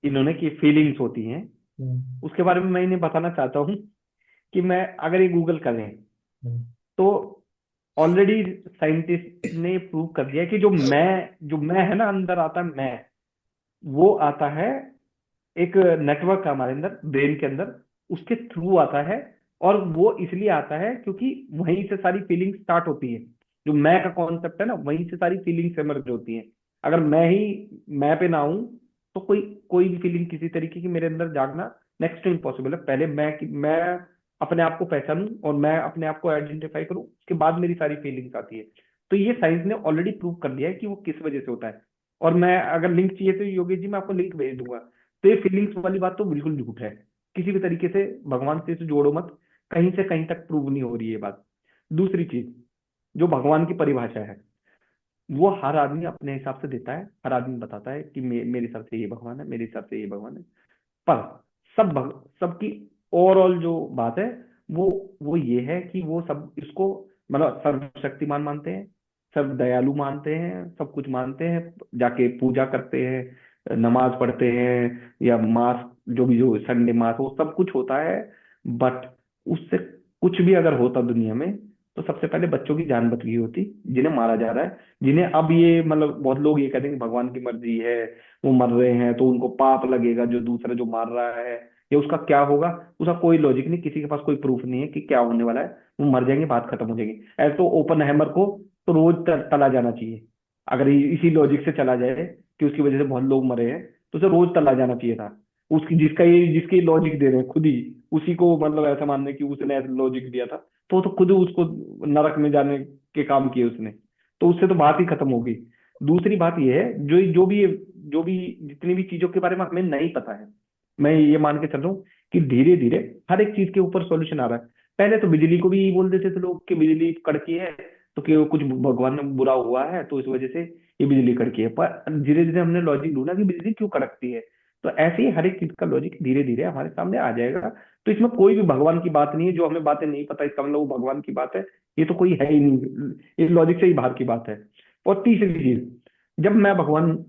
इन्होंने, की फीलिंग्स होती हैं,
हम्म।
उसके बारे में मैं इन्हें बताना चाहता हूँ कि मैं, अगर ये गूगल करें
हम्म।
तो ऑलरेडी साइंटिस्ट ने प्रूव कर दिया है कि जो मैं है ना, अंदर आता है मैं, वो आता है एक नेटवर्क है हमारे अंदर, ब्रेन के अंदर, उसके थ्रू आता है। और वो इसलिए आता है क्योंकि वहीं से सारी फीलिंग स्टार्ट होती है। जो मैं का कॉन्सेप्ट है ना, वहीं से सारी फीलिंग्स इमर्ज होती हैं। अगर मैं पे ना हूं तो कोई कोई भी फीलिंग किसी तरीके की मेरे अंदर जागना नेक्स्ट टू इम्पॉसिबल है। पहले मैं अपने आप को पहचानूं और मैं अपने आप को आइडेंटिफाई करूं, उसके बाद मेरी सारी फीलिंग्स आती है। तो ये साइंस ने ऑलरेडी प्रूव कर लिया है कि वो किस वजह से होता है। और मैं, अगर लिंक चाहिए तो योगेश जी मैं आपको लिंक भेज दूंगा। तो ये फीलिंग्स वाली बात तो बिल्कुल झूठ है। किसी भी तरीके से भगवान से इसे जोड़ो मत, कहीं से कहीं तक प्रूव नहीं हो रही है ये बात। दूसरी चीज, जो भगवान की परिभाषा है, वो हर आदमी अपने हिसाब से देता है। हर आदमी बताता है कि मेरे हिसाब से ये भगवान है, मेरे हिसाब से ये भगवान है। पर सबकी ओवरऑल जो बात है, वो वो ये है कि वो सब इसको मतलब सर्वशक्तिमान मानते हैं, सब दयालु मानते हैं, सब कुछ मानते हैं, जाके पूजा करते हैं, नमाज पढ़ते हैं, या मास, जो भी, जो संडे मास, वो सब कुछ होता है। बट उससे कुछ भी अगर होता दुनिया में, तो सबसे पहले बच्चों की जान बच गई होती, जिन्हें मारा जा रहा है। जिन्हें अब ये मतलब बहुत लोग ये कहते हैं कि भगवान की मर्जी है, वो मर रहे हैं तो उनको पाप लगेगा, जो दूसरा जो मार रहा है, या उसका क्या होगा। उसका कोई लॉजिक नहीं, किसी के पास कोई प्रूफ नहीं है कि क्या होने वाला है। वो मर जाएंगे, बात खत्म हो जाएगी। ऐसे तो ओपन हैमर को तो रोज तला जाना चाहिए। अगर इसी लॉजिक से चला जाए कि उसकी वजह से बहुत लोग मरे हैं, तो उसे रोज तला जाना चाहिए था। उसकी जिसके लॉजिक दे रहे हैं खुद ही, उसी को मतलब ऐसा मानने कि उसने ऐसा लॉजिक दिया था, तो वो तो खुद उसको नरक में जाने के काम किए उसने। तो उससे तो बात ही खत्म होगी। दूसरी बात यह है, जो भी जितनी भी चीजों के बारे में हमें नहीं पता है, मैं ये मान के चल रहा हूँ कि धीरे धीरे हर एक चीज के ऊपर सॉल्यूशन आ रहा है। पहले तो बिजली को भी यही बोल देते थे लोग कि बिजली कड़की है, तो कि वो कुछ भगवान में बुरा हुआ है तो इस वजह से ये बिजली कड़की है। पर धीरे धीरे हमने लॉजिक ढूंढा कि बिजली क्यों कड़कती है। तो ऐसे ही हर एक चीज का लॉजिक धीरे धीरे हमारे सामने आ जाएगा। तो इसमें कोई भी भगवान की बात नहीं है। जो हमें बातें नहीं पता इसका मतलब वो भगवान की बात है, ये तो कोई है ही नहीं। इस लॉजिक से ही बाहर की बात है। और तीसरी चीज, जब मैं भगवान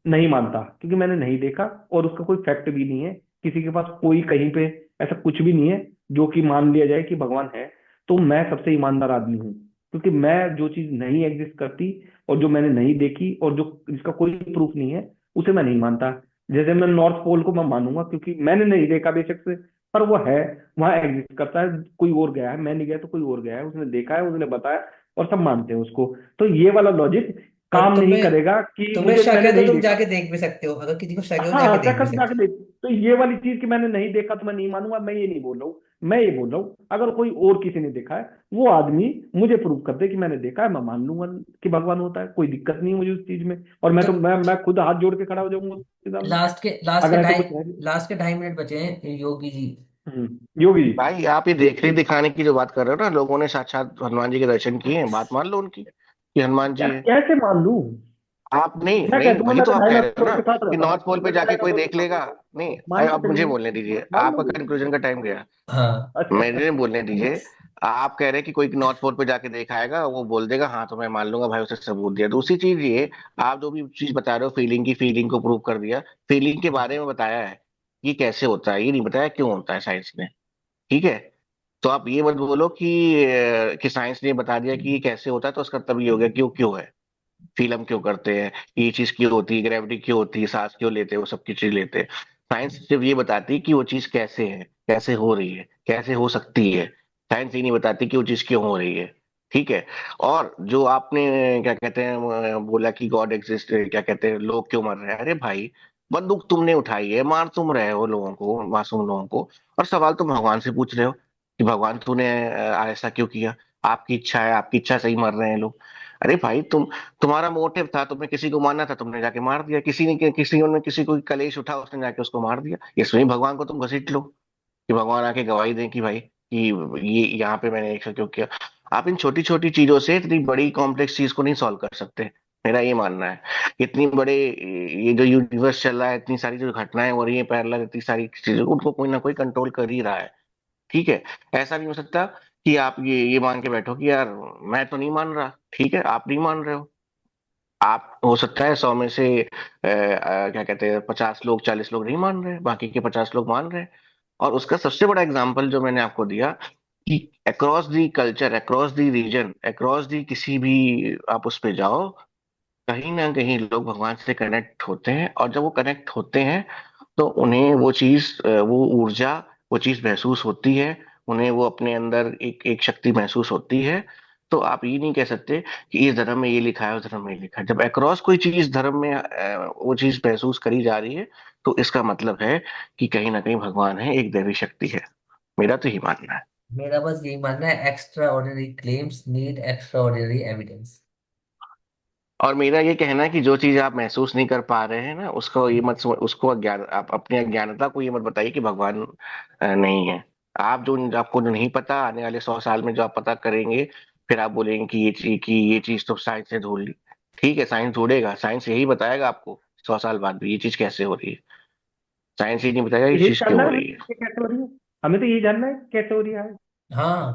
नहीं मानता क्योंकि मैंने नहीं देखा, और उसका कोई फैक्ट भी नहीं है, किसी के पास कोई कहीं पे ऐसा कुछ भी नहीं है जो कि मान लिया जाए कि भगवान है, तो मैं सबसे ईमानदार आदमी हूँ। क्योंकि मैं जो चीज नहीं एग्जिस्ट करती, और जो मैंने नहीं देखी, और जो जिसका कोई प्रूफ नहीं है, उसे मैं नहीं मानता। जैसे मैं नॉर्थ पोल को मैं मानूंगा क्योंकि मैंने नहीं देखा बेशक से, पर वो है, वहां एग्जिस्ट करता है। कोई और गया है, मैं नहीं गया तो कोई और गया है, उसने देखा है, उसने बताया, और सब मानते हैं उसको। तो ये वाला लॉजिक
पर
काम नहीं करेगा कि
तुम्हें
मुझे,
शक
मैंने
है तो
नहीं
तुम
देखा।
जाके देख भी सकते हो, अगर किसी को शक है तो
हाँ,
जाके देख भी
चक्कर
सकते
जाके देख, तो ये वाली चीज कि मैंने नहीं देखा तो मैं नहीं मानूंगा, मैं ये नहीं बोल रहा हूँ। मैं ये बोल रहा हूँ अगर कोई और किसी ने देखा है, वो आदमी मुझे प्रूव कर दे कि मैंने देखा है, मैं मान लूंगा कि भगवान होता है, कोई दिक्कत नहीं है मुझे उस चीज में। और मैं
हो।
तो मैं खुद हाथ जोड़ के खड़ा हो जाऊंगा उसके सामने,
लास्ट के
अगर ऐसा
ढाई
कुछ है भी।
लास्ट के 2.5 मिनट बचे हैं योगी जी।
योगी जी।
भाई आप ये देखने दिखाने की जो बात कर रहे हो ना, लोगों ने साक्षात हनुमान जी के दर्शन किए हैं, बात मान लो उनकी कि हनुमान जी
यार
है।
कैसे मान लूं?
आप नहीं
मैं
नहीं,
कहता हूँ
वही
मैं
तो
तो
आप कह रहे हो
डायनासोर
ना
के साथ
कि
रहता हूँ,
नॉर्थ पोल पे
मैं तो
जाके कोई
डायनासोर के
देख
साथ
लेगा।
रहता हूँ।
नहीं
मान के
आप मुझे
चलिए,
बोलने दीजिए,
मान
आपका
लूंगे।
कंक्लूजन का टाइम गया।
हाँ।
मेरे
अच्छा।
बोलने दीजिए। आप कह रहे हैं कि कोई नॉर्थ पोल पे जाके देखा आएगा, वो बोल देगा हाँ तो मैं मान लूंगा भाई, उसे सबूत दिया। दूसरी चीज ये, आप जो भी चीज बता रहे हो फीलिंग की, फीलिंग को प्रूव कर दिया, फीलिंग के बारे में बताया है, ये कैसे होता है, ये नहीं बताया क्यों होता है साइंस ने। ठीक है। तो आप ये मत बोलो कि साइंस ने बता दिया कि ये कैसे होता है तो उसका तब ये हो गया, क्यों क्यों है, फील हम क्यों करते हैं, ये चीज क्यों होती है, ग्रेविटी क्यों होती है, सांस क्यों लेते हैं, वो सब की चीज लेते हैं। साइंस सिर्फ ये बताती है कि वो चीज कैसे है, कैसे हो रही है, कैसे हो सकती है। साइंस ये नहीं बताती कि वो चीज क्यों हो रही है। ठीक है। और जो आपने क्या कहते हैं बोला कि गॉड एग्जिस्ट, क्या कहते हैं लोग क्यों मर रहे हैं, अरे भाई बंदूक तुमने उठाई है, मार तुम रहे हो लोगों को, मासूम लोगों को, और सवाल तुम भगवान से पूछ रहे हो कि भगवान तूने ऐसा क्यों किया, आपकी इच्छा है, आपकी इच्छा से ही मर रहे हैं लोग। अरे भाई तुम्हारा मोटिव था, तुम्हें किसी को मारना था, तुमने जाके मार दिया, किसी को कलेश उठा, उसने जाके उसको मार दिया, इसमें भगवान को तुम घसीट लो कि भगवान आके गवाही दें कि भाई कि ये यहाँ पे मैंने ऐसा क्यों किया। आप इन छोटी छोटी चीजों से इतनी बड़ी कॉम्प्लेक्स चीज को नहीं सॉल्व कर सकते, मेरा ये मानना है। इतनी बड़े ये जो यूनिवर्स चल रहा है, इतनी सारी जो घटनाएं हो रही है पैरेलल, इतनी सारी चीजों उनको कोई ना कोई कंट्रोल कर ही रहा है। ठीक है। ऐसा नहीं हो सकता कि आप ये मान के बैठो कि यार मैं तो नहीं मान रहा, ठीक है आप नहीं मान रहे हो। आप हो सकता है 100 में से क्या कहते हैं 50 लोग 40 लोग नहीं मान रहे, बाकी के 50 लोग मान रहे हैं। और उसका सबसे बड़ा एग्जाम्पल जो मैंने आपको दिया कि across the culture, across the region, across the किसी भी आप उस पे जाओ, कहीं ना कहीं लोग भगवान से कनेक्ट होते हैं, और जब वो कनेक्ट होते हैं तो उन्हें वो चीज वो ऊर्जा, वो चीज महसूस होती है, उन्हें वो अपने अंदर एक एक शक्ति महसूस होती है। तो आप ये नहीं कह सकते कि इस धर्म में ये लिखा है उस धर्म में ये लिखा है, जब अक्रॉस कोई चीज धर्म में वो चीज महसूस करी जा रही है, तो इसका मतलब है कि कहीं ना कहीं भगवान है, एक दैवी शक्ति है। मेरा तो यही मानना है।
मेरा बस यही मानना है, extra ordinary claims need extra ordinary evidence.
और मेरा ये कहना है कि जो चीज आप महसूस नहीं कर पा रहे हैं ना, उसको ये मत उसको अज्ञान, आप अपनी अज्ञानता को ये मत बताइए कि भगवान नहीं है। आप जो आपको जो नहीं पता, आने वाले 100 साल में जो आप पता करेंगे, फिर आप बोलेंगे कि ये चीज तो साइंस ने ढूंढ ली। ठीक है, साइंस ढूंढेगा, साइंस यही बताएगा आपको 100 साल बाद भी ये चीज कैसे हो रही है। साइंस ये नहीं बताएगा ये
यही
चीज क्यों
जानना
हो
है
रही
हमें
है।
कि कैसे हो रही है, हमें तो यही जानना है कि कैसे हो रही है।
हाँ।